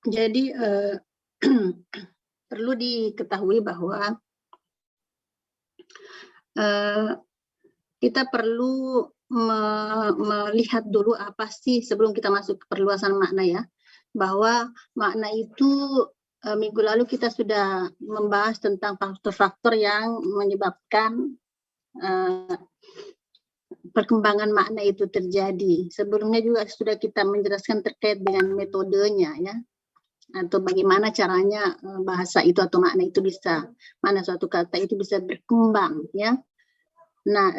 Jadi perlu diketahui bahwa kita perlu melihat dulu apa sih sebelum kita masuk ke perluasan makna ya, bahwa makna itu minggu lalu kita sudah membahas tentang faktor-faktor yang menyebabkan perkembangan makna itu terjadi. Sebelumnya juga sudah kita menjelaskan terkait dengan metodenya ya, atau bagaimana caranya bahasa itu atau makna itu bisa, mana suatu kata itu bisa berkembang ya. Nah,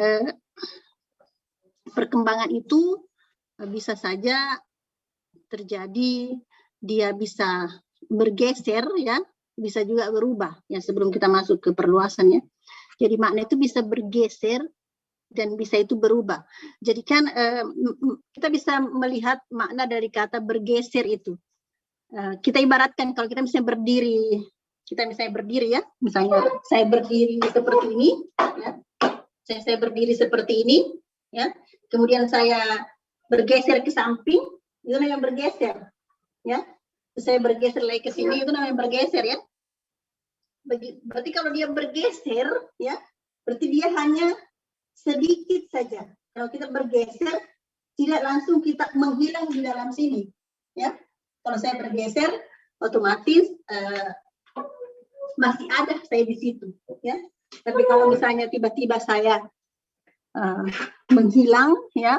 perkembangan itu bisa saja terjadi, dia bisa bergeser ya, bisa juga berubah ya sebelum kita masuk ke perluasannya. Jadi makna itu bisa bergeser dan bisa itu berubah. Jadi kan kita bisa melihat makna dari kata bergeser itu. Kita ibaratkan kalau kita misalnya berdiri, ya, misalnya saya berdiri seperti ini, ya. Saya berdiri seperti ini, ya. Kemudian saya bergeser ke samping, itu namanya bergeser, ya. Saya bergeser lagi ke sini, itu namanya bergeser, ya. Berarti kalau dia bergeser, ya, berarti dia hanya sedikit saja. Kalau kita bergeser, tidak langsung kita menghilang di dalam sini, ya. Kalau saya bergeser, otomatis masih ada saya di situ, ya. Tapi kalau misalnya tiba-tiba saya menghilang, ya,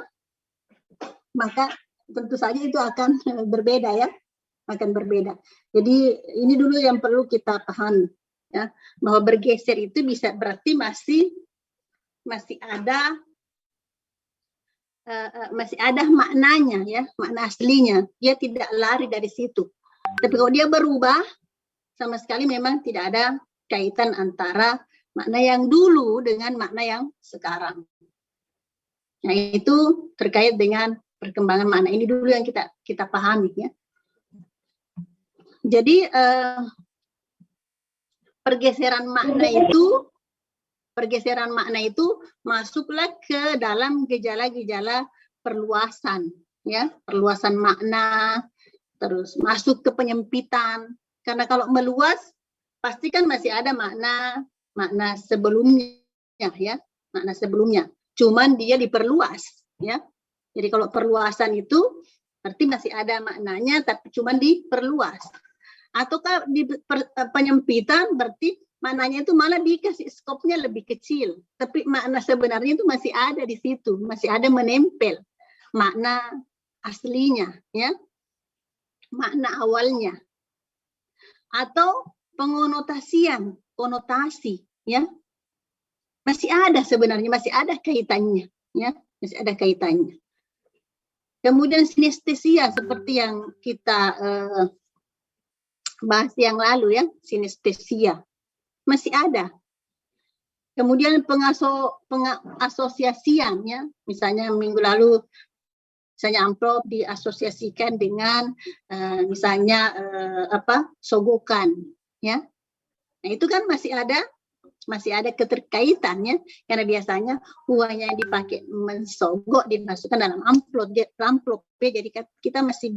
maka tentu saja itu akan berbeda, ya, akan berbeda. Jadi ini dulu yang perlu kita pahami, ya, bahwa bergeser itu bisa berarti masih ada maknanya, ya, makna aslinya. Dia tidak lari dari situ. Tapi kalau dia berubah, sama sekali memang tidak ada kaitan antara makna yang dulu dengan makna yang sekarang. Nah, itu terkait dengan perkembangan makna. Ini dulu yang kita pahami, ya. Jadi pergeseran makna itu masuklah ke dalam gejala-gejala perluasan, ya, perluasan makna, terus masuk ke penyempitan. Karena kalau meluas pasti kan masih ada makna sebelumnya, ya, makna sebelumnya. Cuman dia diperluas, ya. Jadi kalau perluasan itu berarti masih ada maknanya, tapi cuman diperluas. Ataukah di penyempitan berarti maknanya itu malah dikasih skopnya lebih kecil, tapi makna sebenarnya itu masih ada di situ, masih ada menempel makna aslinya, ya, makna awalnya. Atau konotasi, ya, masih ada sebenarnya, masih ada kaitannya, ya, masih ada kaitannya. Kemudian sinestesia seperti yang kita bahas yang lalu, ya, sinestesia masih ada. Kemudian pengasosiasian, ya, misalnya minggu lalu misalnya amplop diasosiasikan dengan misalnya sogokan, ya. Nah, itu kan masih ada keterkaitannya, karena biasanya uang yang dipakai mensogok dimasukkan dalam amplop, jadi kita masih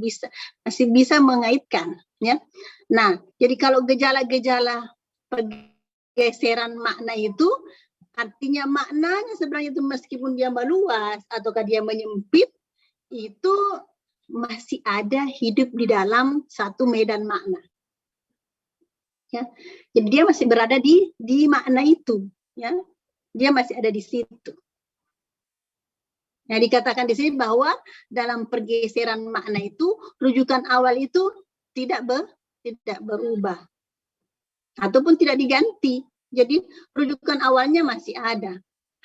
bisa mengaitkan, ya. Nah, jadi kalau gejala-gejala pergeseran makna itu artinya maknanya sebenarnya itu meskipun dia meluas ataukah dia menyempit, itu masih ada hidup di dalam satu medan makna. Ya, jadi dia masih berada di makna itu, ya, dia masih ada di situ. Nah, dikatakan di sini bahwa dalam pergeseran makna itu rujukan awal itu tidak berubah ataupun tidak diganti. Jadi rujukan awalnya masih ada,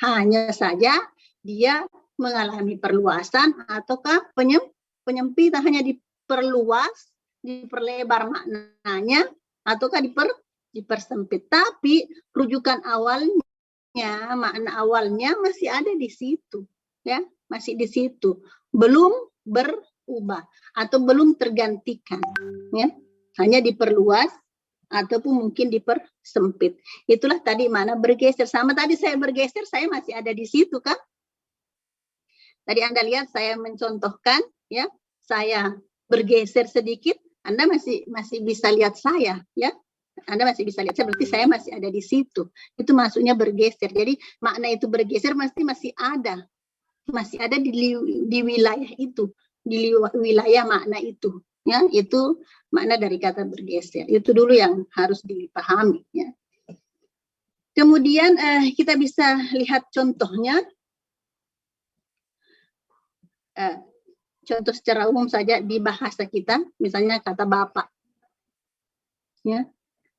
hanya saja dia mengalami perluasan ataukah penyempitan, hanya diperluas, diperlebar maknanya, ataukah dipersempit, tapi rujukan awalnya, makna awalnya masih ada di situ, ya, masih di situ, belum berubah atau belum tergantikan, ya, hanya diperluas ataupun mungkin dipersempit. Itulah tadi mana bergeser. Sama tadi saya bergeser, saya masih ada di situ, kan? Tadi Anda lihat saya mencontohkan, ya, saya bergeser sedikit, Anda masih bisa lihat saya, ya. Anda masih bisa lihat saya, berarti saya masih ada di situ. Itu maksudnya bergeser. Jadi makna itu bergeser masih ada di wilayah itu, di wilayah makna itu. Ya, itu makna dari kata bergeser. Itu dulu yang harus dipahami. Ya. Kemudian kita bisa lihat contohnya. Contoh secara umum saja di bahasa kita, misalnya kata bapak, ya,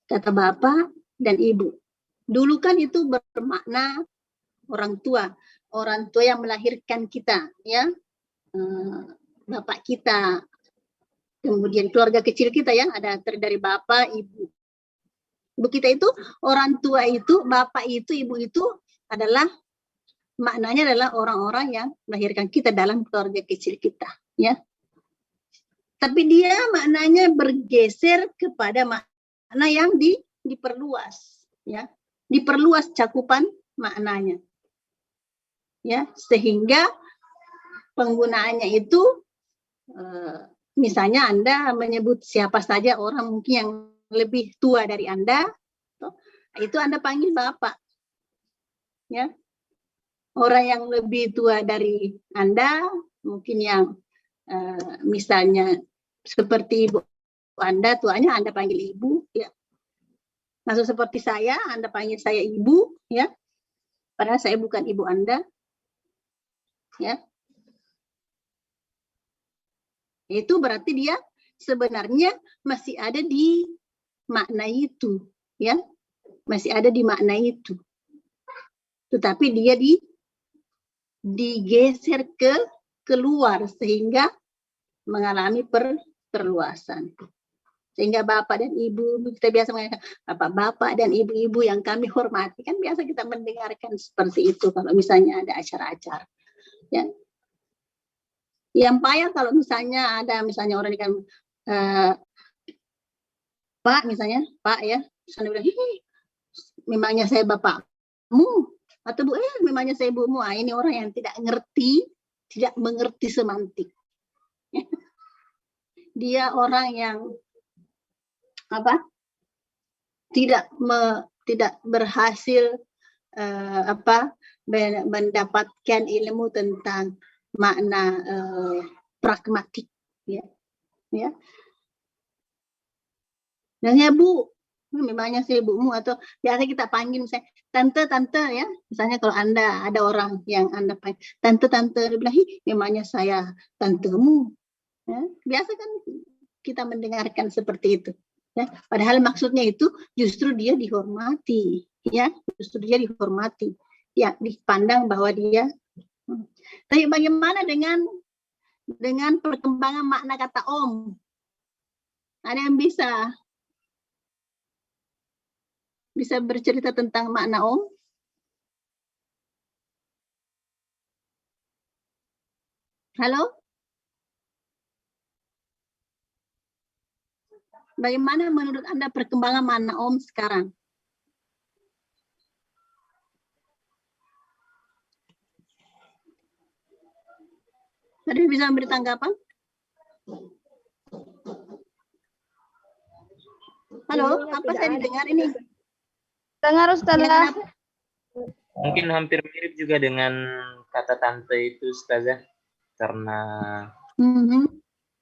kata bapak dan ibu. Dulu kan itu bermakna orang tua yang melahirkan kita, ya, bapak kita, kemudian keluarga kecil kita ya, ada dari bapak, ibu. Ibu kita itu orang tua itu, bapak itu, ibu itu adalah maknanya adalah orang-orang yang melahirkan kita dalam keluarga kecil kita, ya. Tapi dia maknanya bergeser kepada makna yang diperluas, ya. Diperluas cakupan maknanya. Ya, sehingga penggunaannya itu misalnya Anda menyebut siapa saja orang mungkin yang lebih tua dari Anda, itu Anda panggil bapak. Ya. Orang yang lebih tua dari Anda, mungkin yang misalnya seperti ibu Anda, tuanya Anda panggil ibu, ya. Maksud seperti saya, Anda panggil saya ibu, ya. Padahal saya bukan ibu Anda, ya. Itu berarti dia sebenarnya masih ada di makna itu, ya. Masih ada di makna itu. Tetapi dia digeser keluar sehingga mengalami perluasan. Sehingga bapak dan ibu, kita biasa mengatakan bapak dan ibu-ibu yang kami hormati, kan biasa kita mendengarkan seperti itu kalau misalnya ada acara-acara. Ya. Yang payah kalau misalnya ada orang yang Pak misalnya, Pak ya, misalnya bilang, memangnya saya bapakmu, atau Bu, memangnya saya ibumu. Ini orang yang tidak mengerti semantik. Dia orang yang tidak berhasil mendapatkan ilmu tentang makna pragmatik, ya. Dan ya Bu, memangnya saya ibumu, atau biasa kita panggil misalnya tante ya, misalnya kalau Anda ada orang yang Anda panggil tante, dia bilang, memangnya saya tantemu, ya. Biasa kan kita mendengarkan seperti itu, ya. Padahal maksudnya itu justru dia dihormati, ya, ya, dipandang bahwa dia. Tapi bagaimana dengan perkembangan makna kata om? Ada yang bisa bercerita tentang makna om? Halo? Bagaimana menurut Anda perkembangan makna om sekarang? Ada yang bisa memberi tanggapan? Halo, apa saya didengar ini? Dengar Ustazah. Mungkin hampir mirip juga dengan kata tante itu Ustazah, karena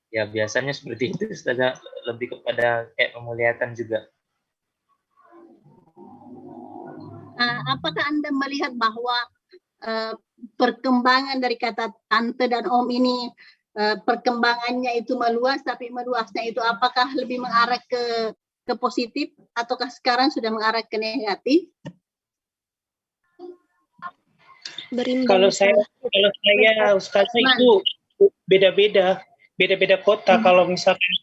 ya biasanya seperti itu Ustazah, lebih kepada kayak memuliakan juga. Apakah Anda melihat bahwa perkembangan dari kata tante dan om ini perkembangannya itu meluas, tapi meluasnya itu apakah lebih mengarah ke positif ataukah sekarang sudah mengarah ke negatif? Kalau saya Ustazah itu beda-beda kota. Kalau misalkan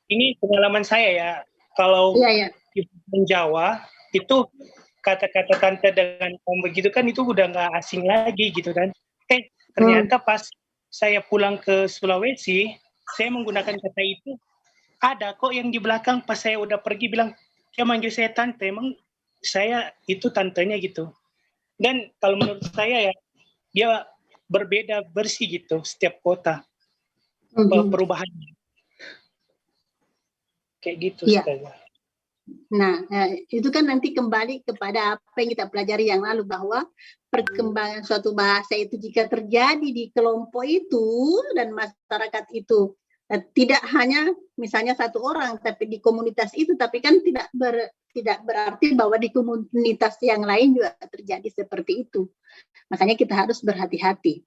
ini pengalaman saya ya, kalau di Jawa itu kata-kata tante dengan om begitu kan itu udah nggak asing lagi gitu kan. Ternyata pas saya pulang ke Sulawesi, saya menggunakan kata itu, ada kok yang di belakang pas saya udah pergi bilang, dia manggil saya tante, emang saya itu tantenya gitu. Dan kalau menurut saya ya, dia berbeda bersih gitu setiap kota perubahannya. Kayak gitu, Iya. Ustazah. Nah, itu kan nanti kembali kepada apa yang kita pelajari yang lalu, bahwa perkembangan suatu bahasa itu jika terjadi di kelompok itu dan masyarakat itu tidak hanya misalnya satu orang, tapi di komunitas itu, tapi kan tidak berarti bahwa di komunitas yang lain juga terjadi seperti itu. Makanya kita harus berhati-hati.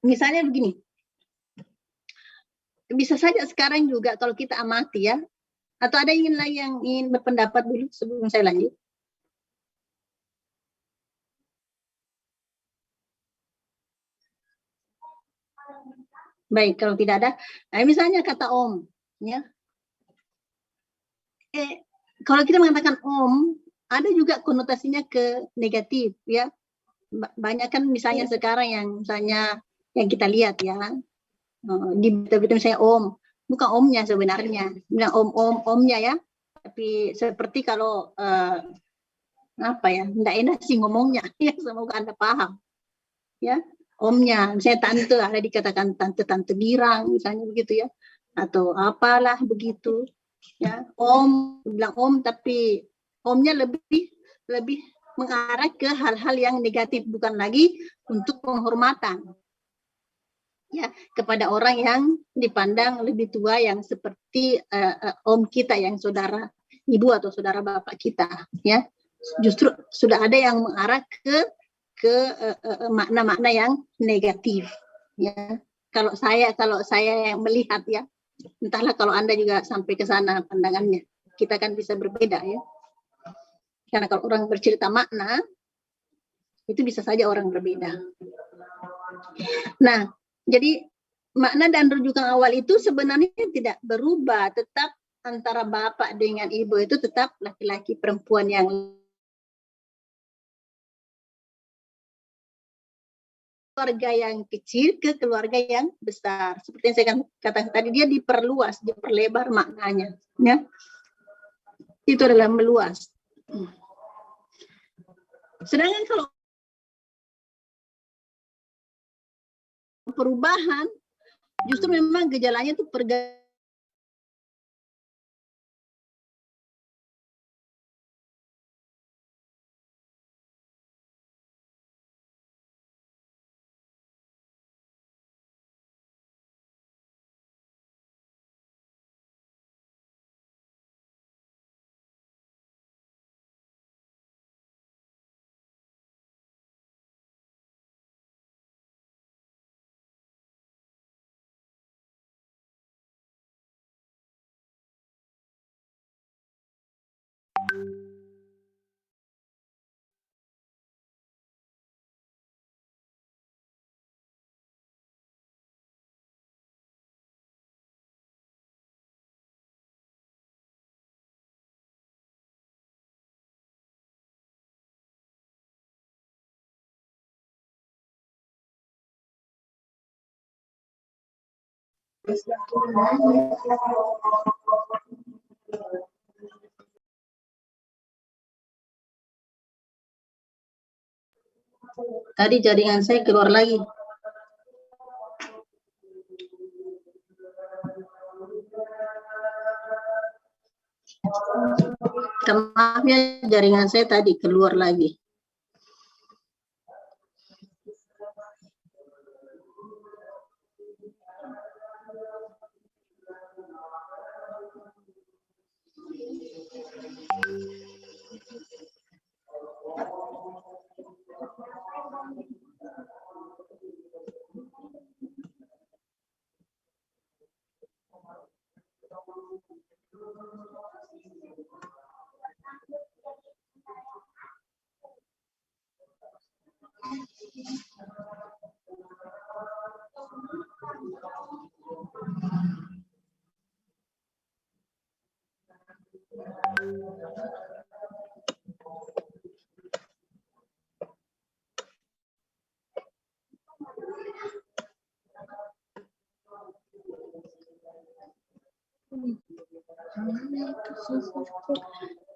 Misalnya begini, bisa saja sekarang juga kalau kita amati ya, atau ada yang ingin berpendapat dulu sebelum saya lanjut? Baik, kalau tidak ada, misalnya kata om, ya. Kalau kita mengatakan om, ada juga konotasinya ke negatif, ya. Banyak kan misalnya sekarang yang misalnya yang kita lihat ya, di berita-berita misalnya om, bukan omnya sebenarnya, bilang omnya ya, tapi seperti kalau apa ya, enggak enak sih ngomongnya, ya semoga Anda paham, ya, omnya, misalnya tante, ada dikatakan tante girang, misalnya begitu ya, atau apalah begitu, ya, om, bilang om, tapi omnya lebih mengarah ke hal-hal yang negatif, bukan lagi untuk penghormatan. Ya, kepada orang yang dipandang lebih tua yang seperti om kita yang saudara ibu atau saudara bapak kita, ya. Justru sudah ada yang mengarah ke makna-makna yang negatif, ya. Kalau saya yang melihat ya, entahlah kalau Anda juga sampai ke sana pandangannya. Kita kan bisa berbeda ya. Karena kalau orang bercerita makna itu bisa saja orang berbeda. Nah, jadi makna dan rujukan awal itu sebenarnya tidak berubah, tetap antara bapak dengan ibu itu tetap laki-laki perempuan yang keluarga yang kecil ke keluarga yang besar. Seperti yang saya katakan tadi, dia diperluas, diperlebar maknanya, ya. Itu adalah meluas. Sedangkan kalau perubahan, justru memang gejalanya itu tadi jaringan saya keluar lagi. Maaf ya, jaringan saya tadi keluar lagi.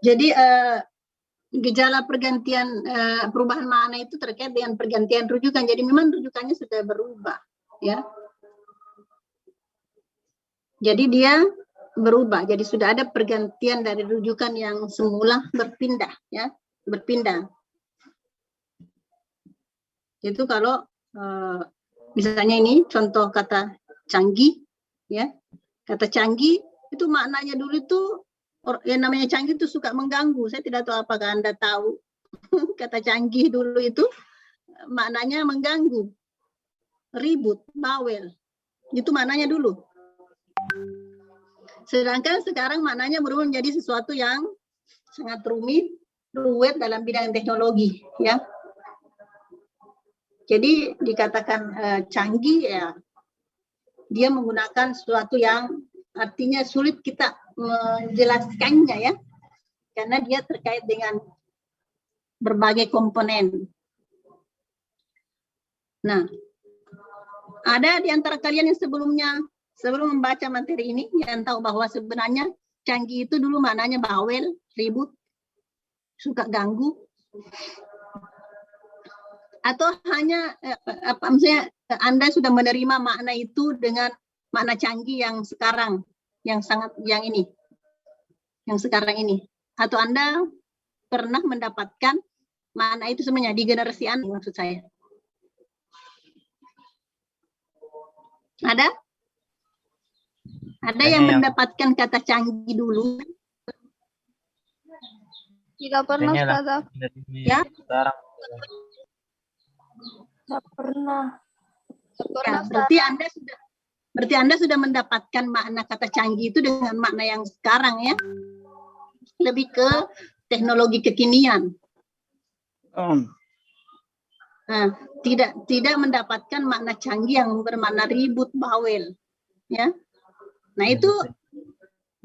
Jadi gejala pergantian perubahan makna itu terkait dengan pergantian rujukan. Jadi memang rujukannya sudah berubah, ya. Jadi dia berubah. Jadi sudah ada pergantian dari rujukan yang semula berpindah, ya, berpindah. Itu kalau misalnya ini contoh kata canggih, ya, kata canggih itu maknanya dulu itu yang namanya canggih itu suka mengganggu. Saya tidak tahu apakah Anda tahu kata canggih dulu itu maknanya mengganggu, ribut, bawel. Itu maknanya dulu. Sedangkan sekarang maknanya berubah menjadi sesuatu yang sangat ruwet dalam bidang teknologi, ya. Jadi dikatakan canggih, ya, dia menggunakan sesuatu yang artinya sulit kita menjelaskannya, ya, karena dia terkait dengan berbagai komponen. Nah, ada di antara kalian yang sebelum membaca materi ini yang tahu bahwa sebenarnya canggih itu dulu maknanya bawel, ribut, suka ganggu, atau hanya misalnya Anda sudah menerima makna itu dengan makna canggih yang sekarang, yang sekarang ini, atau Anda pernah mendapatkan makna itu sebenarnya di generasi Anda, maksud saya. Ada yang mendapatkan kata canggih dulu? Tidak pernah, Ustazah. Ya? Tidak pernah. Ya, berarti Anda sudah mendapatkan makna kata canggih itu dengan makna yang sekarang, ya. Lebih ke teknologi kekinian. Nah, tidak mendapatkan makna canggih yang bermakna ribut, bawel, ya. Nah, itu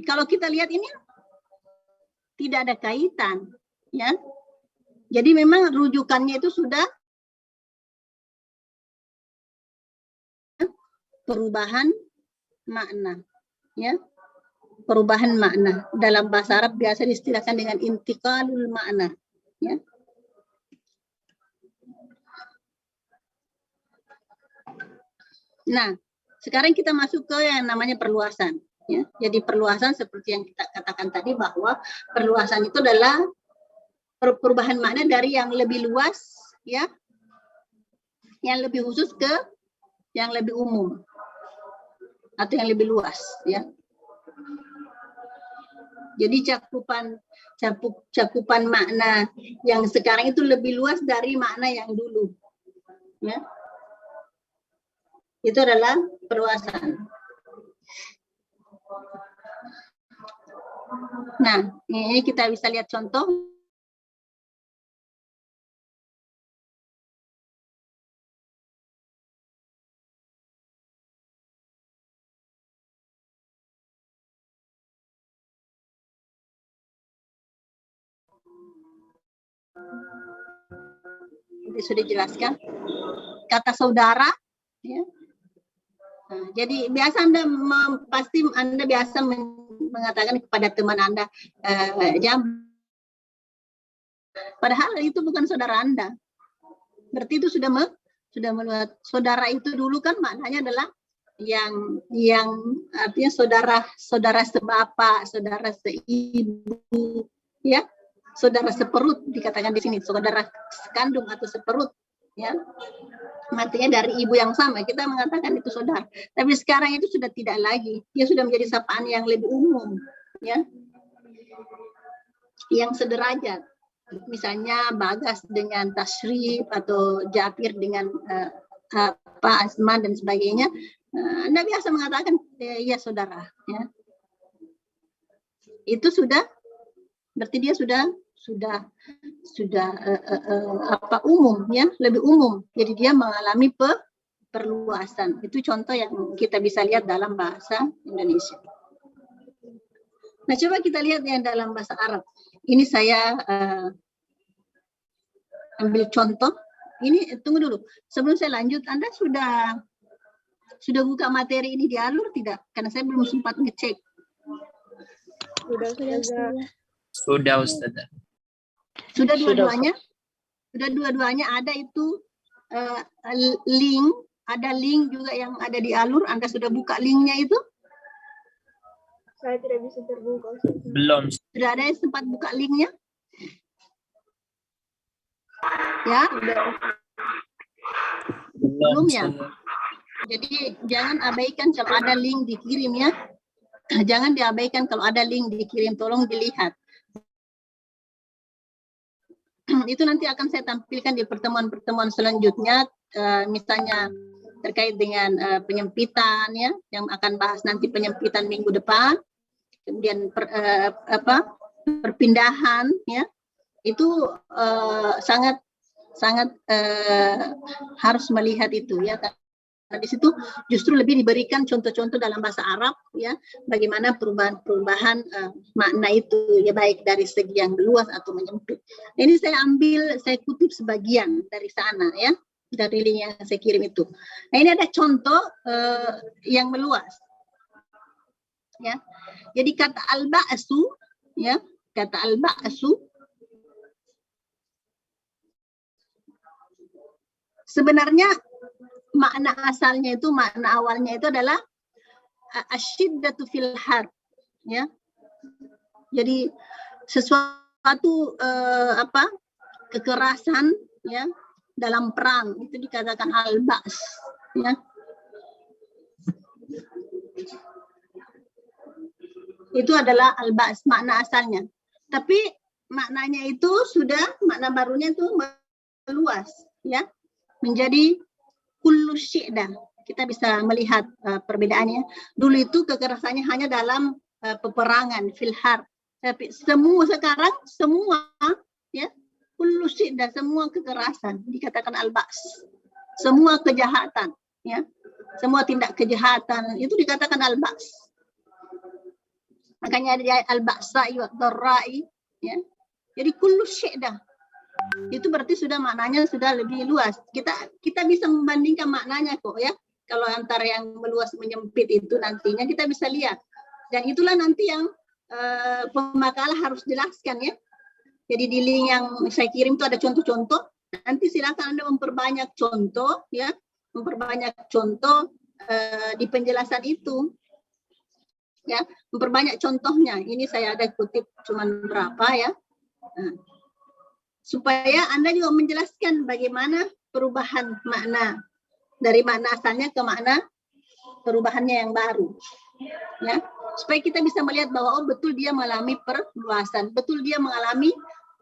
kalau kita lihat ini tidak ada kaitan, ya. Jadi memang rujukannya itu sudah perubahan makna, ya. Perubahan makna. Dalam bahasa Arab biasa diistilahkan dengan intiqalul makna, ya. Nah, sekarang kita masuk ke yang namanya perluasan, ya. Jadi perluasan seperti yang kita katakan tadi bahwa perluasan itu adalah perubahan makna dari yang lebih luas, ya, yang lebih khusus ke yang lebih umum atau yang lebih luas, ya. Jadi cakupan makna yang sekarang itu lebih luas dari makna yang dulu, ya. Itu adalah perluasan. Nah, ini kita bisa lihat contoh. Ini sudah dijelaskan. Kata saudara, ya. Nah, jadi biasa pasti Anda biasa mengatakan kepada teman Anda, jam. Padahal itu bukan saudara Anda. Berarti itu sudah melihat saudara itu dulu kan maknanya adalah yang artinya saudara sebapak, saudara seibu, ya, saudara seperut dikatakan di sini, saudara sekandung atau seperut, ya. Artinya dari ibu yang sama, kita mengatakan itu saudara. Tapi sekarang itu sudah tidak lagi. Dia sudah menjadi sapaan yang lebih umum, ya. Yang sederajat. Misalnya Bagas dengan Tashrif atau Japir dengan Asma dan sebagainya. Anda biasa mengatakan ya saudara, ya. Itu sudah berarti dia sudah umum, ya, lebih umum. Jadi dia mengalami perluasan. Itu contoh yang kita bisa lihat dalam bahasa Indonesia. Nah, coba kita lihat yang dalam bahasa Arab. Ini saya ambil contoh. Ini tunggu dulu. Sebelum saya lanjut, Anda sudah buka materi ini di Alur tidak? Karena saya belum sempat ngecek. Sudah, Ustazah. Sudah dua-duanya? Sudah dua-duanya ada itu link, ada link juga yang ada di Alur. Anda sudah buka linknya itu? Saya tidak bisa terbuka. Belum. Sudah ada yang sempat buka linknya? Ya? Belum ya? Jadi jangan abaikan kalau ada link dikirim ya. Jangan diabaikan kalau ada link dikirim, tolong dilihat. Itu nanti akan saya tampilkan di pertemuan-pertemuan selanjutnya, misalnya terkait dengan penyempitan ya, yang akan bahas nanti penyempitan minggu depan, kemudian perpindahan ya, itu sangat harus melihat itu ya. Nah, di situ justru lebih diberikan contoh-contoh dalam bahasa Arab ya, bagaimana perubahan makna itu ya, baik dari segi yang luas atau menyempit. Ini saya kutip sebagian dari sana ya, dari link yang saya kirim itu. Nah, ini ada contoh yang meluas ya. Jadi kata al-ba'su ya, kata al-ba'su sebenarnya makna asalnya itu, makna awalnya itu adalah asyiddatu fil harb ya. Jadi sesuatu kekerasan ya dalam perang, itu dikatakan al-ba's ya. Itu adalah al-ba's makna asalnya. Tapi maknanya itu sudah, makna barunya itu meluas ya, menjadi kullu syi'dah. Kita bisa melihat perbedaannya. Dulu itu kekerasannya hanya dalam peperangan, fil harb. Tapi sekarang semua ya, kullu syi'dah, semua kekerasan dikatakan al-ba's. Semua kejahatan ya. Semua tindak kejahatan itu dikatakan al-ba's. Makanya ada al-ba'sa'i wa dharra'i ya. Jadi kullu syi'dah. Itu berarti sudah maknanya sudah lebih luas. Kita bisa membandingkan maknanya kok ya. Kalau antara yang meluas menyempit itu nantinya kita bisa lihat. Dan itulah nanti yang pemakalah harus jelaskan ya. Jadi di link yang saya kirim itu ada contoh-contoh. Nanti silakan Anda memperbanyak contoh ya, memperbanyak contoh di penjelasan itu. Ya, memperbanyak contohnya. Ini saya ada kutip cuman berapa ya. Nah, supaya Anda juga menjelaskan bagaimana perubahan makna dari makna asalnya ke makna perubahannya yang baru ya, supaya kita bisa melihat bahwa oh betul dia mengalami perluasan, betul dia mengalami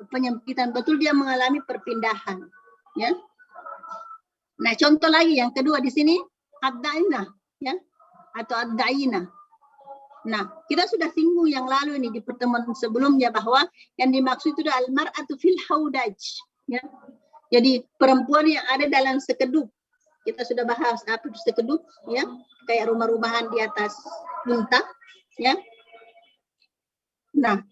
penyempitan, betul dia mengalami perpindahan ya. Nah, contoh lagi yang kedua di sini ad-da'ina ya, atau ad-da'ina. Nah, kita sudah singgung yang lalu ini di pertemuan sebelumnya bahwa yang dimaksud itu adalah al-mar'atu fil haudaj ya. Jadi perempuan yang ada dalam sekeduk. Kita sudah bahas apa itu sekeduk ya, kayak rumah-rumahan di atas unta ya. Nah,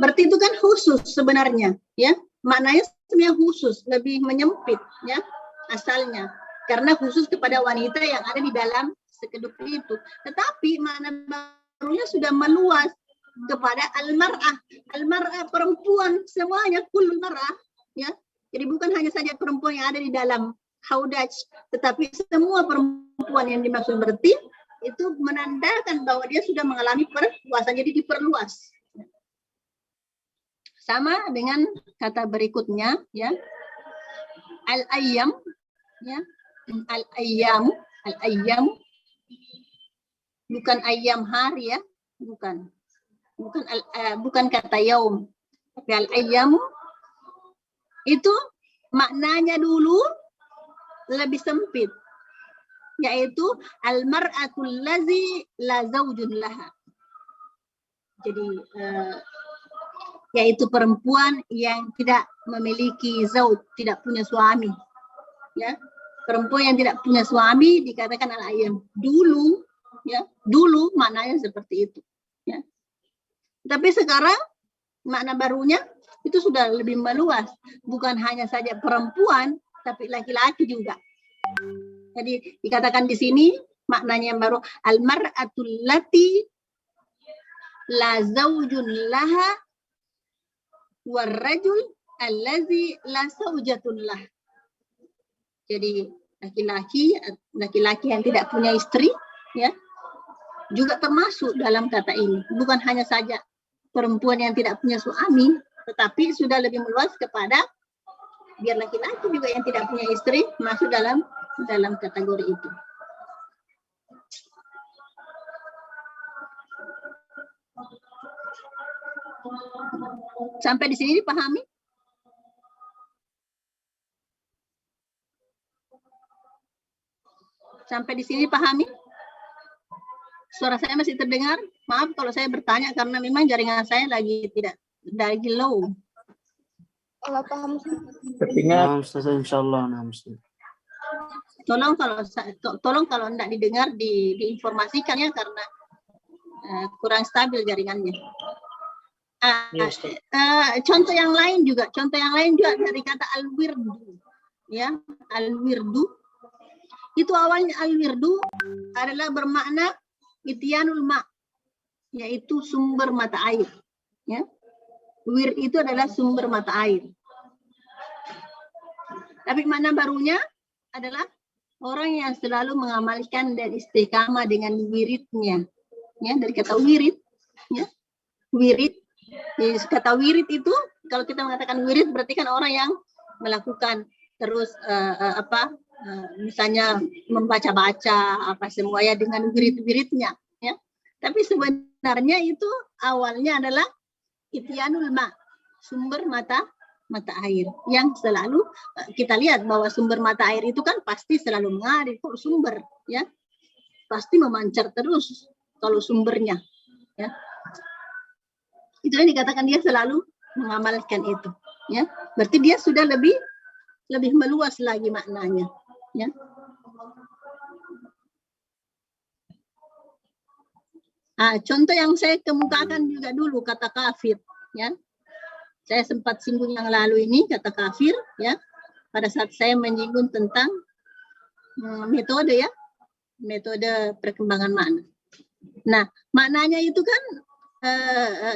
berarti itu kan khusus sebenarnya ya. Maknanya sebenarnya khusus, lebih menyempit ya asalnya. Karena khusus kepada wanita yang ada di dalam sekeduk itu. Tetapi makna barunya sudah meluas kepada al-mar'ah. Al-mar'ah perempuan semuanya, kullul mar'ah ya. Jadi bukan hanya saja perempuan yang ada di dalam haudaj, tetapi semua perempuan yang dimaksud berarti itu menandakan bahwa dia sudah mengalami perluasan, jadi diperluas. Sama dengan kata berikutnya ya. Al-ayyam ya. Al-ayyam bukan ayam hari ya, bukan kata yaum, tapi al-ayyam itu maknanya dulu lebih sempit, yaitu al-mar'atul lazi la zaujun laha. Jadi yaitu perempuan yang tidak memiliki zauj, tidak punya suami ya. Perempuan yang tidak punya suami dikatakan al-ayyam. Dulu ya, dulu maknanya seperti itu ya. Tapi sekarang makna barunya itu sudah lebih meluas, bukan hanya saja perempuan tapi laki-laki juga. Jadi dikatakan di sini maknanya yang baru, al-mar'atul lati la zaujun laha warrajul allazi la zaujatun lah. Jadi laki-laki yang tidak punya istri ya, juga termasuk dalam kata ini. Bukan hanya saja perempuan yang tidak punya suami, tetapi sudah lebih meluas kepada biar laki-laki juga yang tidak punya istri masuk dalam kategori itu. Sampai di sini dipahami? Sampai di sini pahami? Suara saya masih terdengar? Maaf kalau saya bertanya karena memang jaringan saya lagi low. Kalau paham. Nah, Ustaz, insyaallah. Nah, Ustaz. Tolong kalau tidak didengar diinformasikan ya karena kurang stabil jaringannya. Contoh yang lain juga dari kata al-wirdu, ya, al-wirdu itu awalnya al-wirdu adalah bermakna ityanul ma, yaitu sumber mata air, ya. Wir itu adalah sumber mata air. Tapi makna barunya adalah orang yang selalu mengamalkan dan istiqamah dengan wiridnya, ya, dari kata wirid, ya, wirid. Kata wirid itu kalau kita mengatakan wirid berarti kan orang yang melakukan terus misalnya membaca-baca apa semuanya dengan wirid-wiridnya, ya. Tapi sebenarnya itu awalnya adalah ityanul ma, sumber mata air yang selalu kita lihat bahwa sumber mata air itu kan pasti selalu mengalir kalau sumber, ya, pasti memancar terus kalau sumbernya, ya. Itu yang dikatakan dia selalu mengamalkan itu, ya. Berarti dia sudah lebih meluas lagi maknanya, ya. Contoh yang saya kemukakan juga dulu kata kafir, ya. Saya sempat singgung yang lalu ini kata kafir, ya. Pada saat saya menyinggung tentang metode, ya, metode perkembangan makna. Nah, maknanya itu kan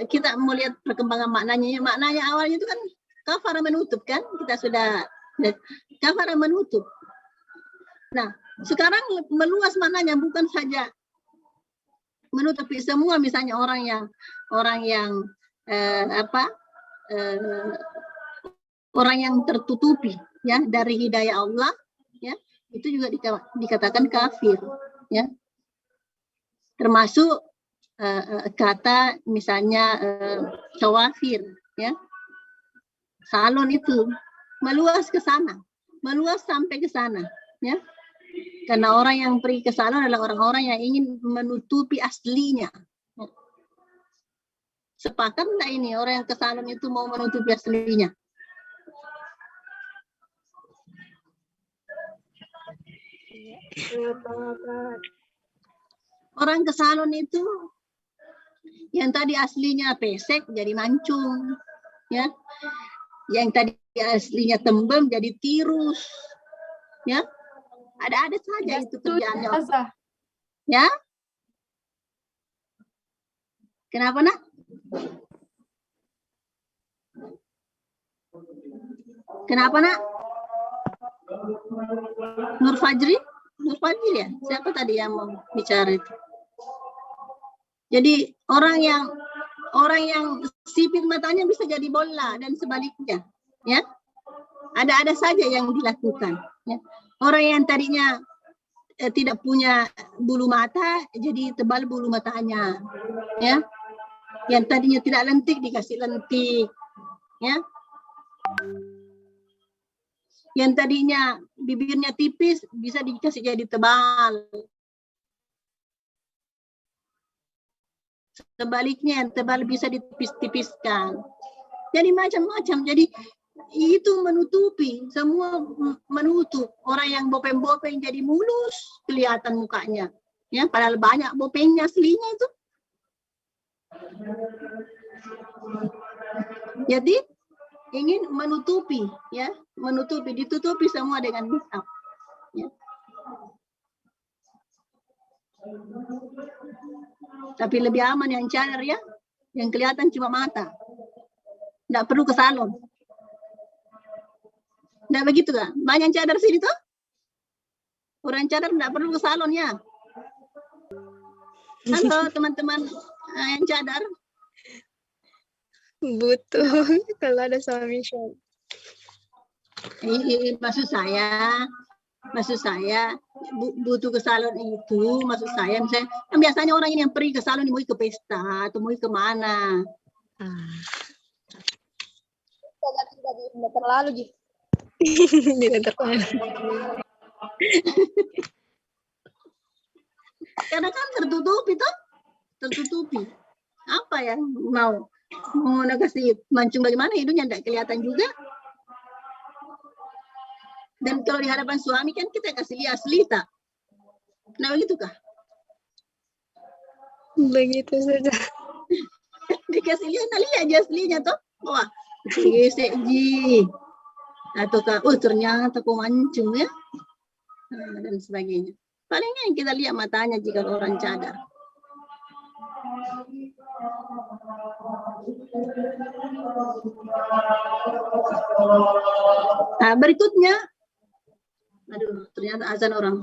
kita mau lihat perkembangan maknanya. Maknanya awalnya itu kan kafara menutup, kan? Kita sudah kafara menutup. Nah, sekarang meluas maknanya bukan saja menutupi semua, misalnya orang yang tertutupi, ya, dari hidayah Allah, ya, itu juga dikatakan kafir, ya. Termasuk kata misalnya kawafir, ya, salon itu meluas ke sana, meluas sampai ke sana, ya. Karena orang yang pergi ke salon adalah orang-orang yang ingin menutupi aslinya. Sepakat enggak ini orang yang ke salon itu mau menutupi aslinya? Orang ke salon itu yang tadi aslinya pesek jadi mancung, ya. Yang tadi aslinya tembem jadi tirus, ya. Ada saja itu kerjaannya. Ya? Kenapa, Nak? Kenapa, Nak? Nur Fajri ya? Siapa tadi yang mau bicara itu? Jadi orang yang sipit matanya bisa jadi bola dan sebaliknya, ya. Ada saja yang dilakukan, ya. Orang yang tadinya tidak punya bulu mata jadi tebal bulu matanya, ya. Yang tadinya tidak lentik dikasih lentik, ya. Yang tadinya bibirnya tipis bisa dikasih jadi tebal. Sebaliknya yang tebal bisa ditipis-tipiskan. Jadi macam-macam. Jadi itu menutupi, semua menutup. Orang yang bopeng-bopeng jadi mulus kelihatan mukanya, ya, padahal banyak bopengnya aslinya itu. Jadi ingin menutupi, ya, ditutupi semua dengan make up, ya. Tapi lebih aman yang cadar, ya, yang kelihatan cuma mata, nggak perlu ke salon. Nggak begitu kan? Banyak cadar sini tuh. Orang cadar nggak perlu ke salon, ya. Halo teman-teman yang cadar. Butuh kalau ada suami syok. Maksud saya butuh ke salon itu, maksud saya misalnya kan biasanya orang ini yang pergi ke salon mau ke pesta atau mau ke mana. Tidak terlalu gitu. Tidak terlalu. Karena kan tertutupi. Apa yang mau kasih mancung bagaimana hidungnya tidak kelihatan juga. Dan kalau di hadapan suami kan kita kasih lihat asli tak. Nah begitu kah? Begitu saja. Dikasih lihat aja aslinya toh. Wah, gesek ji. Atau ternyata kok mancung ya. Dan sebagainya. Palingnya yang kita lihat matanya jika orang cadar. Nah, berikutnya. Aduh, ternyata azan orang.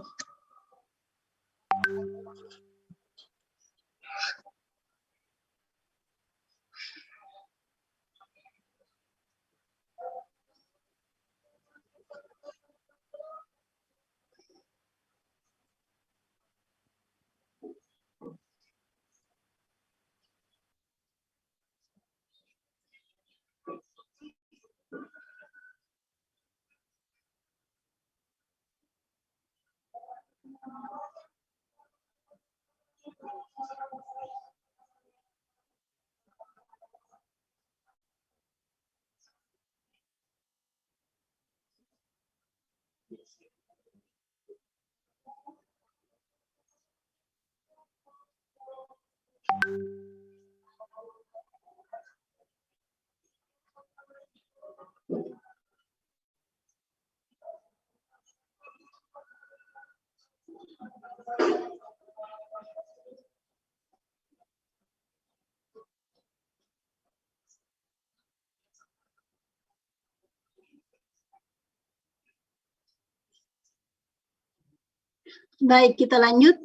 Baik, kita lanjut.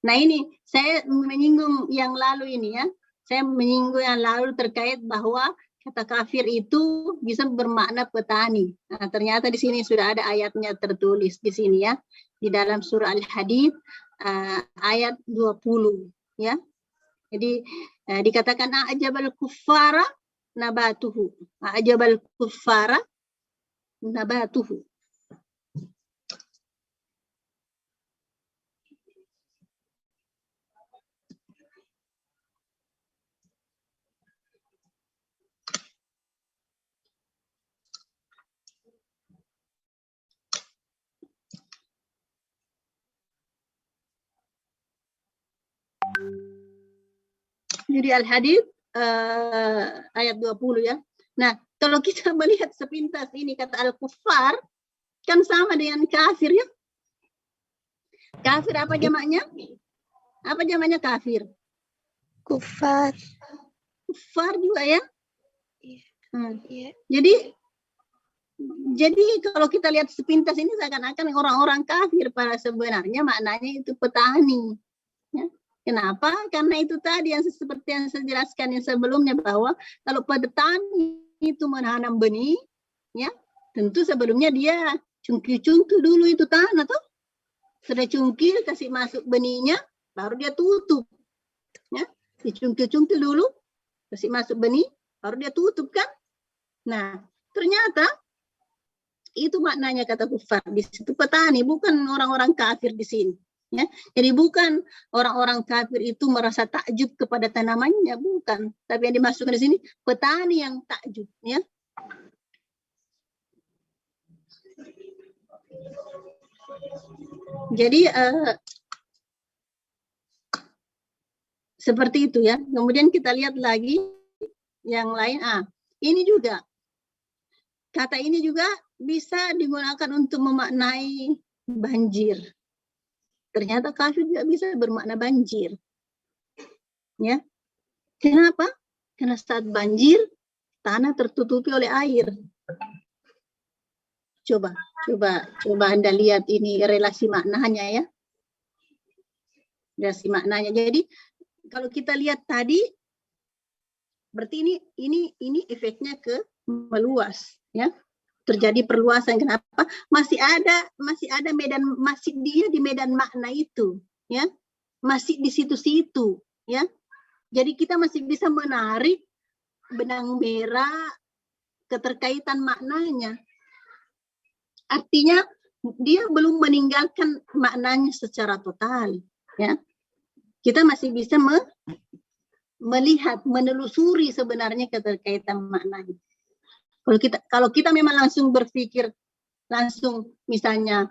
Nah ini, saya menyinggung yang lalu ini ya. Saya menyinggung yang lalu terkait bahwa kata kafir itu bisa bermakna petani. Nah, ternyata di sini sudah ada ayatnya tertulis di sini ya. Di dalam surah Al-Hadid ayat 20 ya. Jadi dikatakan a'jabal kuffara nabatuhu. A'jabal kuffara nabatuhu. Jadi Al-Hadid ayat 20 ya. Nah, kalau kita melihat sepintas ini kata al-kuffar kan sama dengan kafir ya. Kafir apa jamaknya? Apa jamaknya kafir? Kufar. Kufar juga ya. Iya. Jadi kalau kita lihat sepintas ini seakan-akan orang-orang kafir pada sebenarnya maknanya itu petani. Ya. Kenapa? Karena itu tadi yang seperti yang saya jelaskan yang sebelumnya bahwa kalau petani itu menanam benih, ya tentu sebelumnya dia cungkil-cungkil dulu itu tanah tuh. Sudah cungkil, kasih masuk benihnya, baru dia tutup. Ya, dicungkil-cungkil dulu, kasih masuk benih, baru dia tutup kan? Nah, ternyata itu maknanya kata kufar di situ petani, bukan orang-orang kafir di sini. Ya, jadi bukan orang-orang kafir itu merasa takjub kepada tanamannya, bukan. Tapi yang dimasukkan di sini petani yang takjub, ya. Jadi seperti itu ya. Kemudian kita lihat lagi yang lain. Ini juga kata ini juga bisa digunakan untuk memaknai banjir. Ternyata kafir juga bisa bermakna banjir. Ya. Kenapa? Karena saat banjir, tanah tertutupi oleh air. Coba Anda lihat ini relasi maknanya ya. variasi maknanya. Jadi kalau kita lihat tadi, berarti ini efeknya ke meluas, ya. Terjadi perluasan. Kenapa? Masih ada medan, masih dia di medan makna itu, ya. Masih di situ-situ, ya. Jadi kita masih bisa menarik benang merah keterkaitan maknanya. Artinya dia belum meninggalkan maknanya secara total, ya. Kita masih bisa melihat, menelusuri sebenarnya keterkaitan maknanya. Kalau kita memang langsung berpikir, langsung misalnya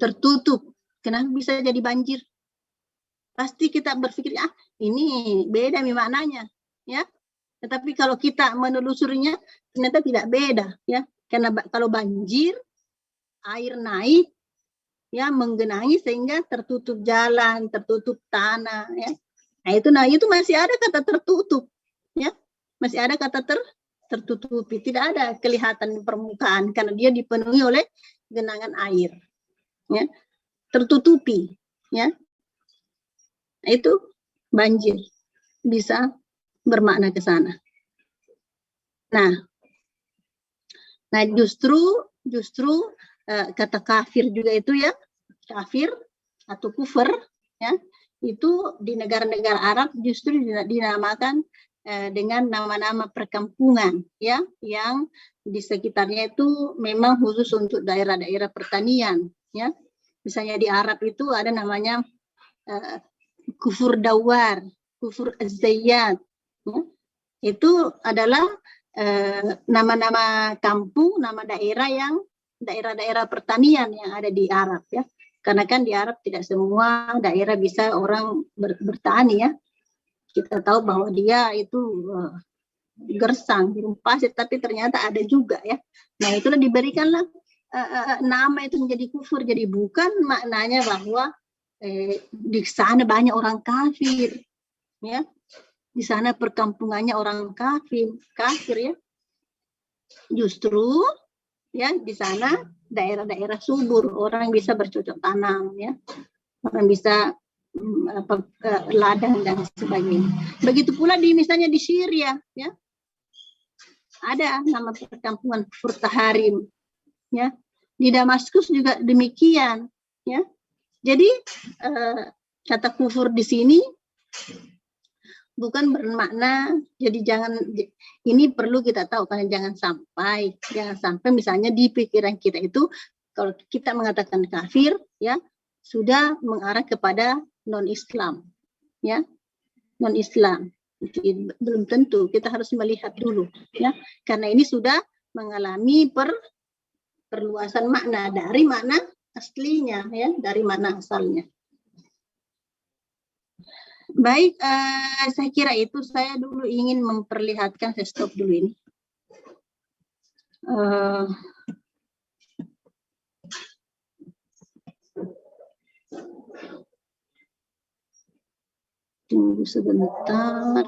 tertutup, kenapa bisa jadi banjir? Pasti kita berpikir, ini beda maknanya, ya. Tetapi kalau kita menelusurinya, ternyata tidak beda, ya. Karena kalau banjir, air naik, ya, menggenangi sehingga tertutup jalan, tertutup tanah, ya. Nah itu masih ada kata tertutup, ya. Masih ada kata tertutupi, tidak ada kelihatan permukaan karena dia dipenuhi oleh genangan air, ya. Tertutupi, ya. Nah, itu banjir bisa bermakna ke sana. Nah justru kata kafir juga itu, ya, kafir atau kufur, ya, itu di negara-negara Arab justru dinamakan dengan nama-nama perkampungan, ya, yang di sekitarnya itu memang khusus untuk daerah-daerah pertanian, ya. Misalnya di Arab itu ada namanya kufur dawar, kufur az-zayyat, ya. Itu adalah nama-nama kampung, nama daerah yang daerah-daerah pertanian yang ada di Arab, ya. Karena kan di Arab tidak semua daerah bisa orang bertani, ya. Kita tahu bahwa dia itu gersang, gurun pasir, tapi ternyata ada juga, ya. Nah itulah diberikanlah nama itu menjadi kufur. Jadi bukan maknanya bahwa di sana banyak orang kafir, ya. Di sana perkampungannya orang kafir, ya. Justru, ya, di sana daerah-daerah subur, orang bisa bercocok tanam, ya. Orang bisa ladang dan sebagainya. Begitu pula misalnya di Syria, ya, ada nama perkampungan kufur taharim, ya. Di Damaskus juga demikian, ya. Jadi kata kufur di sini bukan bermakna, jadi jangan, ini perlu kita tahu, karena jangan sampai misalnya di pikiran kita itu kalau kita mengatakan kafir, ya, sudah mengarah kepada non-Islam, ya, non-Islam. Belum tentu, kita harus melihat dulu, ya, karena ini sudah mengalami perluasan makna dari makna aslinya, ya, dari makna asalnya. Baik, saya kira itu saya dulu ingin memperlihatkan, saya stop dulu ini. Tunggu sebentar.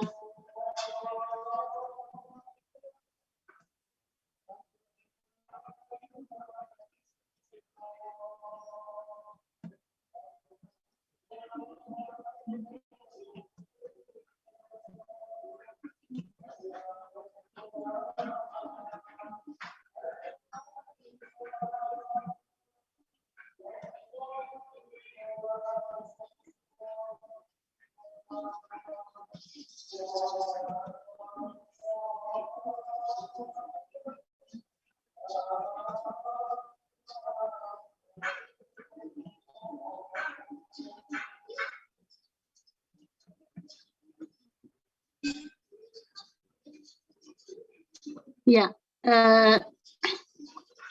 Ya,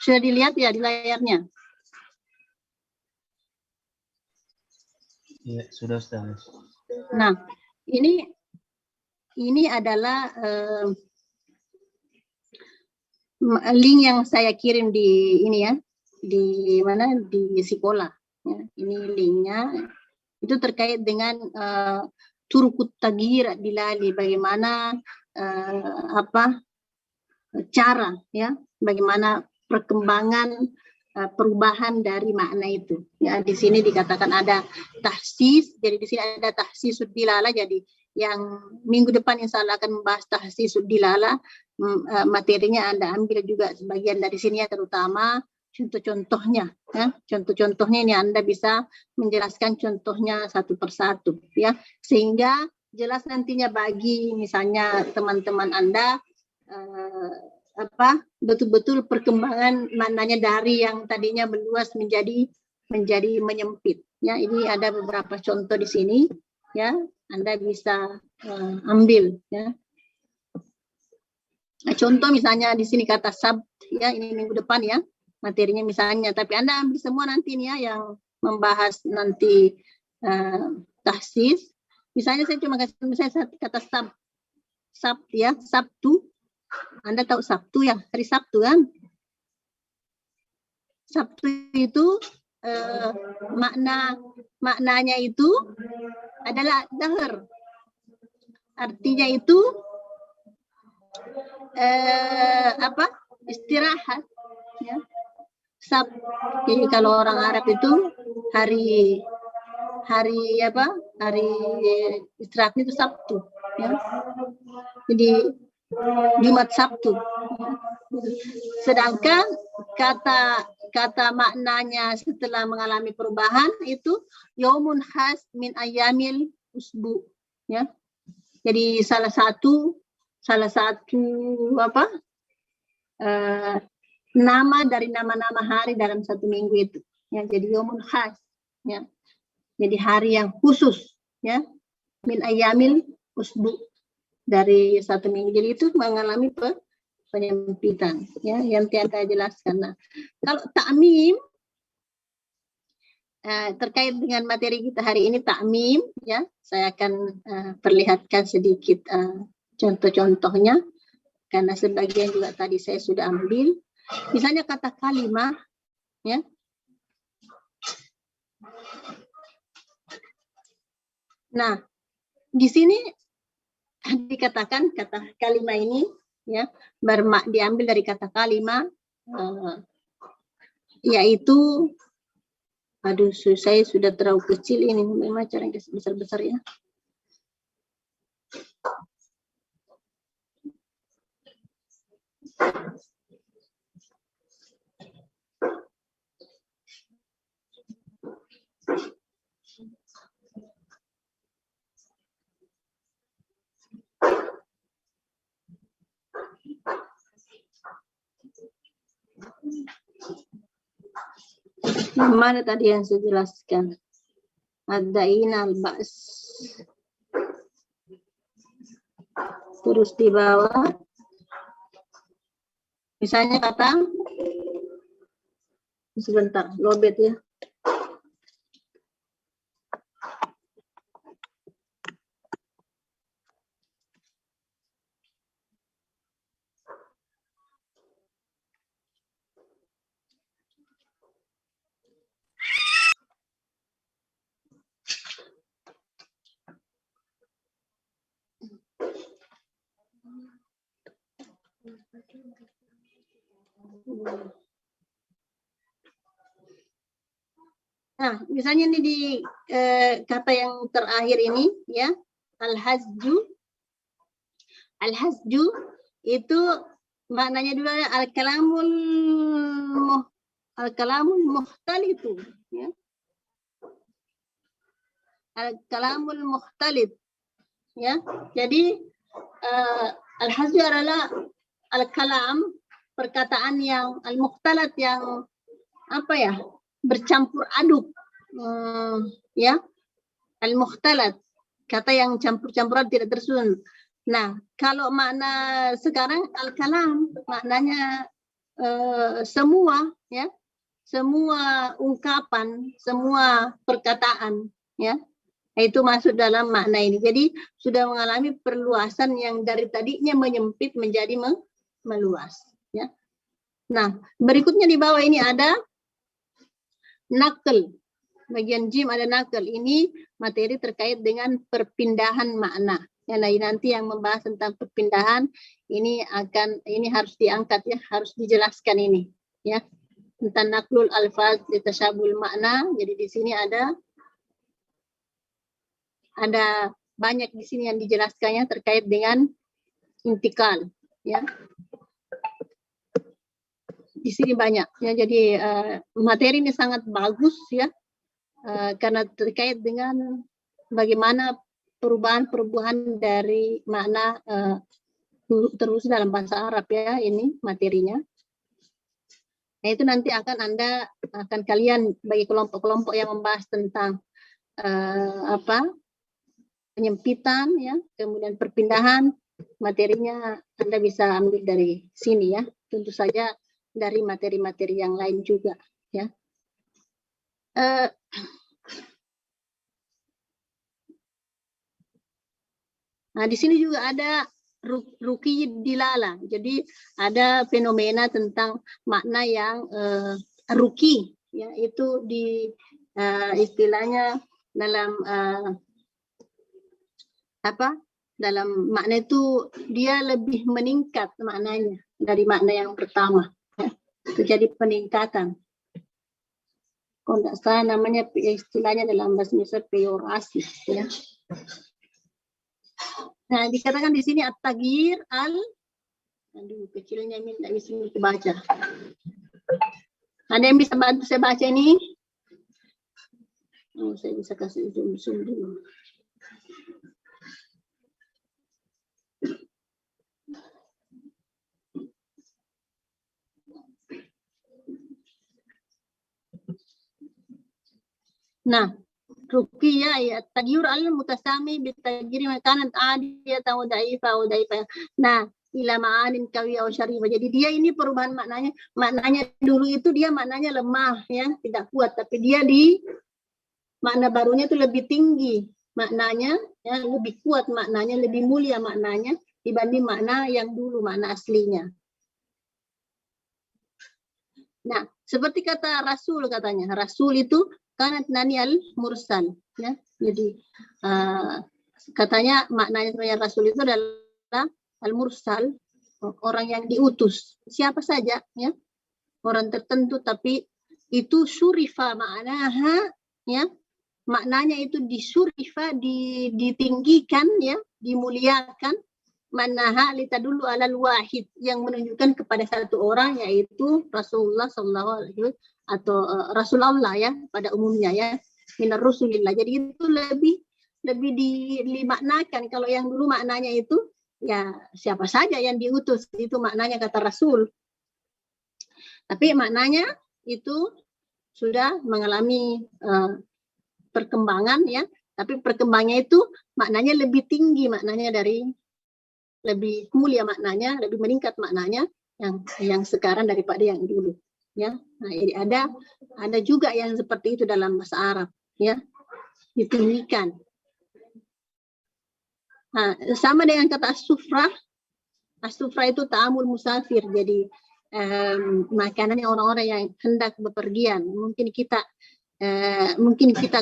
sudah dilihat ya di layarnya? Ya, sudah, Ustaz. Nah, ini adalah link yang saya kirim di ini, ya, di mana, di sekolah, ya. Ini linknya, itu terkait dengan turukut tagir dilali, bagaimana cara, ya, bagaimana perkembangan perubahan dari makna itu. Ya, di sini dikatakan ada tahsis, jadi di sini ada tahsisud dilala. Jadi yang minggu depan insya Allah akan membahas tahsisud dilala. Materinya Anda ambil juga sebagian dari sini ya, terutama contoh-contohnya. Ya. Contoh-contohnya ini Anda bisa menjelaskan contohnya satu persatu, ya, sehingga jelas nantinya bagi misalnya teman-teman Anda betul-betul perkembangan maknanya dari yang tadinya meluas menjadi menyempit. Ya, ini ada beberapa contoh di sini, ya, Anda bisa ambil. Ya. Nah, contoh misalnya di sini kata sabt, ya, ini minggu depan ya materinya misalnya. Tapi Anda ambil semua nanti nih ya yang membahas nanti tahsis. Misalnya saya cuma kasih misalnya kata sabt ya, Sabtu. Anda tahu Sabtu ya, hari Sabtu kan? Sabtu itu maknanya itu adalah dahar. Artinya itu istirahat. Ya. Jadi kalau orang Arab itu hari istirahatnya itu Sabtu. Ya. Jadi Jumat Sabtu. Sedangkan kata maknanya setelah mengalami perubahan itu yaumun khas min ayamil usbu, ya. Jadi salah satu nama dari nama-nama hari dalam satu minggu itu, ya. Jadi yaumun khas, ya. Jadi hari yang khusus, ya, min ayamil usbu, dari satu minggu. Jadi itu mengalami penyempitan, ya, yang saya jelaskan. Nah, kalau ta'mim terkait dengan materi kita hari ini ta'mim, ya, saya akan perlihatkan sedikit contoh-contohnya karena sebagian juga tadi saya sudah ambil. Misalnya kata kalimah, ya. Nah, di sini dikatakan kata kalimah ini, ya, diambil dari kata kalimah, yaitu, aduh, saya sudah terlalu kecil ini, memang cara yang besar-besar ya. Mana tadi yang saya jelaskan? Ada inal ba's. Terus di bawah, misalnya kata, sebentar, lobet ya. Nah, misalnya ini di kata yang terakhir ini, ya, al-hazju. Al-hazju itu maknanya dulu al-kalamul muhtalitu, ya. Al-kalamul muhtalit, ya. Jadi al-hazju adalah al-kalam, perkataan yang al-muhtalat, yang apa ya, bercampur aduk, ya, al-muhtalat, kata yang campur-campuran tidak tersusun. Nah, kalau makna sekarang al-kalam maknanya semua, ya, semua ungkapan, semua perkataan, ya, itu masuk dalam makna ini. Jadi sudah mengalami perluasan yang dari tadinya menyempit menjadi meluas, ya. Nah, berikutnya di bawah ini ada nakal. Bagian jim ada nakal. Ini materi terkait dengan perpindahan makna. Ya, nah, nanti yang membahas tentang perpindahan ini harus diangkat, ya, harus dijelaskan ini, ya. tentang naklul alfaz litashabul makna. Jadi di sini ada banyak di sini yang dijelaskannya terkait dengan intikal, ya. Di sini banyak, ya. Jadi materi ini sangat bagus, ya, karena terkait dengan bagaimana perubahan dari makna terus dalam bahasa Arab, ya, ini materinya. Nah, itu nanti akan kalian bagi kelompok-kelompok yang membahas tentang penyempitan, ya, kemudian perpindahan, materinya Anda bisa ambil dari sini, ya. Tentu saja dari materi-materi yang lain juga, ya. Nah, di sini juga ada ruqi dilala. Jadi ada fenomena tentang makna yang ruqi, ya, itu di istilahnya dalam dalam makna itu dia lebih meningkat maknanya dari makna yang pertama, ya. Terjadi peningkatan. Kalau tidak salah namanya istilahnya dalam bahasa Indonesia peorasi, ya. Nah, dikatakan di sini at-taghyir aduh, kecilnya ini tidak bisa dibaca. Ada yang bisa bantu saya baca ini? Oh, saya bisa kasih zoom dulu. Nah, ruqiyah ya tagyur al-mutasami bitaghyiri makanan adiyatan wa dhaifah. Nah, ila ma'anin qawiyah wa syarifah. Jadi dia ini perubahan maknanya dulu itu dia maknanya lemah, ya, tidak kuat, tapi dia di makna barunya itu lebih tinggi maknanya, ya, lebih kuat maknanya, lebih mulia maknanya dibanding makna yang dulu, makna aslinya. Nah, seperti kata Rasul, katanya Rasul itu kanat nanial mursal, ya. Jadi katanya maknanya sebenarnya Rasul itu adalah al-mursal, orang yang diutus, siapa saja, ya, orang tertentu, tapi itu syurifa maknaha, ya, maknanya itu disurifa, ditinggikan, ya, dimuliakan, manaha litadullu alal wahid, yang menunjukkan kepada satu orang, yaitu Rasulullah sallallahu alaihi wasallam atau Rasulullah, ya, pada umumnya, ya, minar rusulillah. Jadi itu lebih dimaknakan. Kalau yang dulu maknanya itu ya siapa saja yang diutus, itu maknanya kata Rasul. Tapi maknanya itu sudah mengalami perkembangan, ya. Tapi perkembangannya itu maknanya lebih tinggi, maknanya lebih mulia maknanya, lebih meningkat maknanya yang sekarang daripada yang dulu, ya. Nah, jadi ada juga yang seperti itu dalam bahasa Arab, ya, ditinggikan. Nah, sama dengan kata as-sufrah. As-sufrah itu ta'amul musafir, jadi makanannya orang-orang yang hendak bepergian. Mungkin kita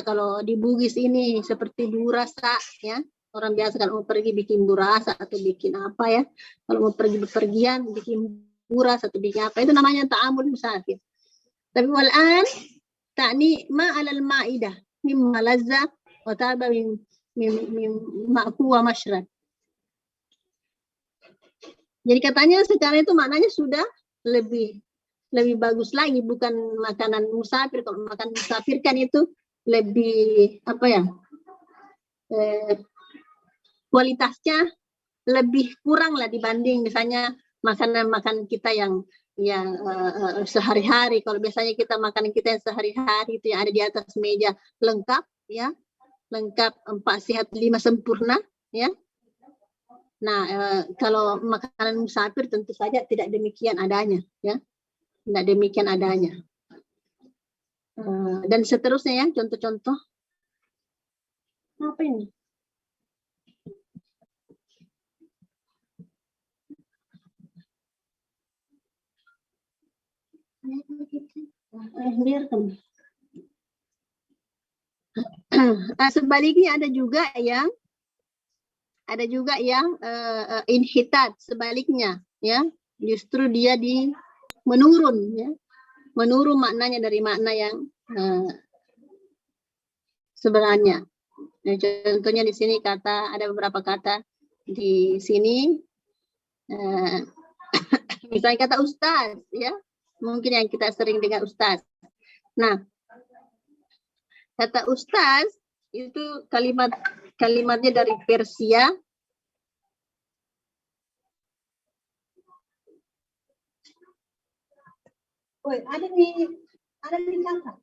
kalau di Bugis ini seperti burasa, ya. Orang biasa kalau mau pergi bikin burasa atau bikin apa, ya. Kalau mau pergi bepergian bikin buras atau bikin apa, itu namanya ta'amul musafir. Tapi wal'an ta'ni ma'alal ma'idah mimma lazza wa taba min ma'ku wa mashrab. Jadi katanya sekarang itu maknanya sudah lebih bagus lagi, bukan makanan musafir. Kalau makan musafir kan itu lebih apa, ya, kualitasnya lebih kurang lah dibanding misalnya makanan kita yang sehari-hari. Kalau biasanya makanan kita yang sehari-hari itu yang ada di atas meja lengkap, ya, lengkap 4 sehat 5 sempurna, ya. Nah, kalau makanan musafir tentu saja tidak demikian adanya, ya, tidak demikian adanya. Dan seterusnya, ya, contoh-contoh apa ini? Sebaliknya ada juga yang inhitat, sebaliknya, ya, justru dia menurun, ya, menurun maknanya dari makna yang sebenarnya. Nah, contohnya di sini ada beberapa kata di sini, misalnya kata ustaz, ya, mungkin yang kita sering dengar ustaz. Nah, kata ustaz itu kalimatnya dari Persia. Ada di kakak.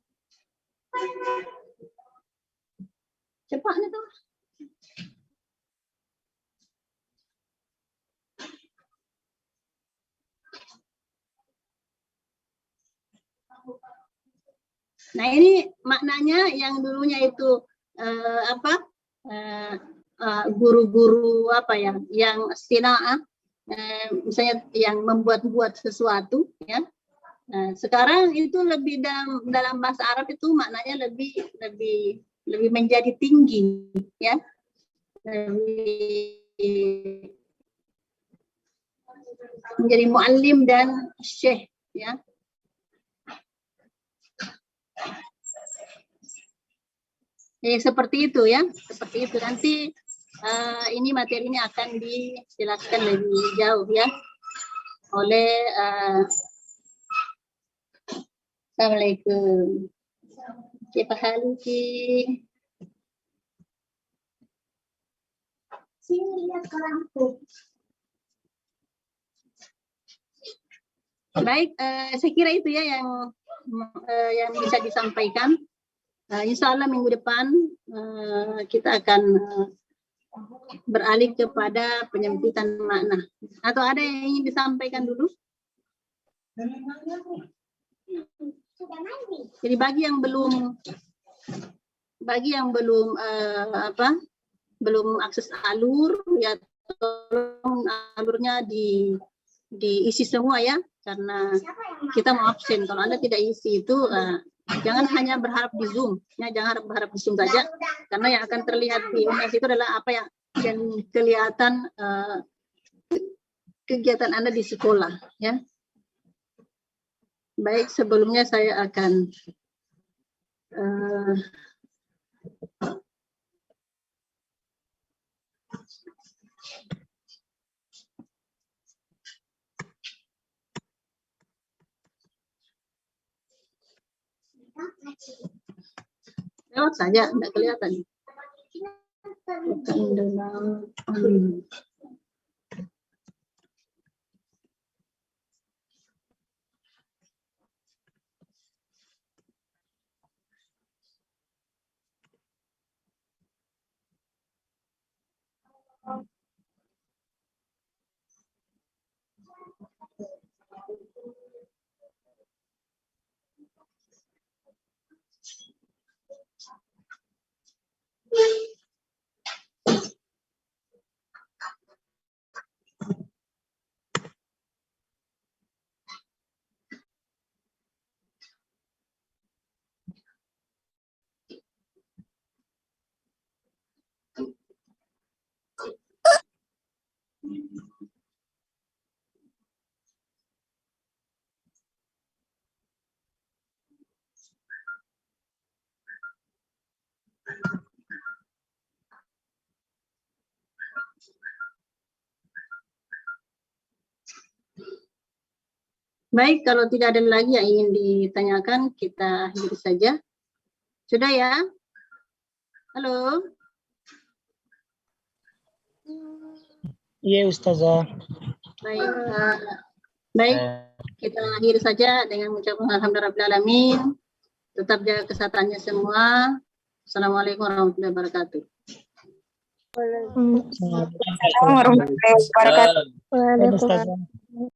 Cepatnya tuh. Nah, ini maknanya yang dulunya itu guru-guru yang sina'ah, misalnya yang membuat-buat sesuatu, ya. Sekarang itu lebih dalam bahasa Arab itu maknanya lebih menjadi tinggi, ya. Menjadi muallim dan syekh, ya. Seperti itu, ya. Seperti itu. Nanti ini materi ini akan dijelaskan lebih jauh, ya, oleh Assalamualaikum. Kaifa haluki? Sini lihat orangku. Baik, saya kira itu ya yang bisa disampaikan. Insya Allah minggu depan kita akan beralih kepada penyempitan makna. Atau ada yang ingin disampaikan dulu? Jadi bagi yang belum akses alur, ya tolong alurnya diisi semua, ya, karena kita mau absen. Kalau Anda tidak isi itu, jangan hanya berharap di Zoom, ya, jangan berharap di Zoom saja, karena yang akan terlihat di UNES itu adalah apa yang kelihatan kegiatan Anda di sekolah, ya. Baik, sebelumnya saya akan lewat saja, tidak kelihatan. Baik, kalau tidak ada lagi yang ingin ditanyakan, kita akhiri saja. Sudah, ya? Halo? Iya, Ustazah. Baik, baik, kita akhiri saja dengan mengucapkan alhamdulillahirrahmanirrahim. Tetap jaga kesehatannya semua. Assalamualaikum warahmatullahi wabarakatuh. Waalaikumsalam warahmatullahi wabarakatuh.